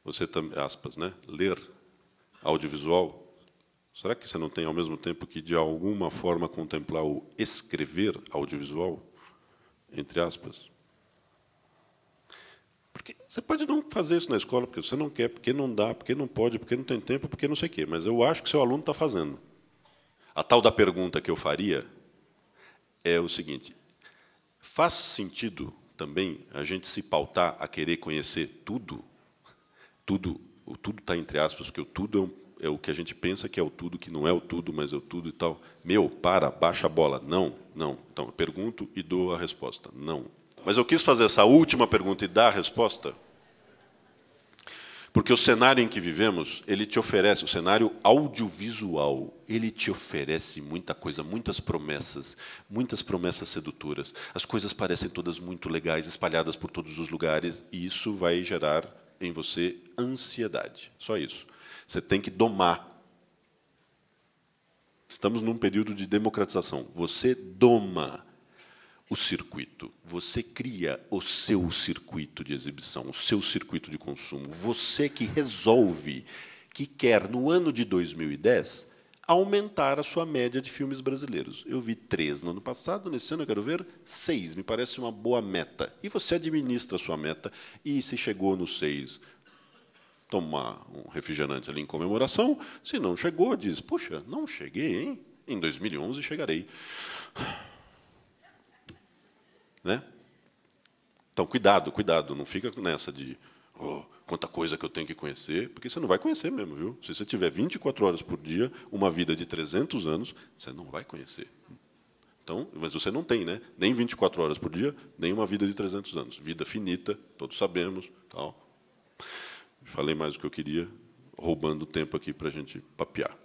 você também, aspas, né? Ler audiovisual, será que você não tem, ao mesmo tempo, que, de alguma forma, contemplar o escrever audiovisual, entre aspas? Porque você pode não fazer isso na escola, porque você não quer, porque não dá, porque não pode, porque não tem tempo, porque não sei o quê. Mas eu acho que seu aluno está fazendo. A tal da pergunta que eu faria é o seguinte: faz sentido também a gente se pautar a querer conhecer tudo? Tudo, o tudo está entre aspas, porque o tudo é o que a gente pensa que é o tudo, que não é o tudo, mas é o tudo e tal. Baixa a bola. Não, não. Então, eu pergunto e dou a resposta. Não. Mas eu quis fazer essa última pergunta e dar a resposta porque o cenário em que vivemos, ele te oferece, o cenário audiovisual, ele te oferece muita coisa, muitas promessas sedutoras. As coisas parecem todas muito legais, espalhadas por todos os lugares, e isso vai gerar em você ansiedade. Só isso. Você tem que domar. Estamos num período de democratização. Você doma o circuito. Você cria o seu circuito de exibição, o seu circuito de consumo. Você que resolve, que quer, no ano de 2010, aumentar a sua média de filmes brasileiros. Eu vi 3 no ano passado, nesse ano eu quero ver 6. Me parece uma boa meta. E você administra a sua meta, e se chegou no 6, toma um refrigerante ali em comemoração. Se não chegou, diz, puxa, não cheguei, hein? Em 2011 chegarei. Né? Então, cuidado, não fica nessa de quanta coisa que eu tenho que conhecer, porque você não vai conhecer mesmo, viu? Se você tiver 24 horas por dia, uma vida de 300 anos, você não vai conhecer. Então, mas você não tem, né? Nem 24 horas por dia, nem uma vida de 300 anos. Vida finita, todos sabemos, tal. Falei mais do que eu queria, roubando tempo aqui para a gente papear.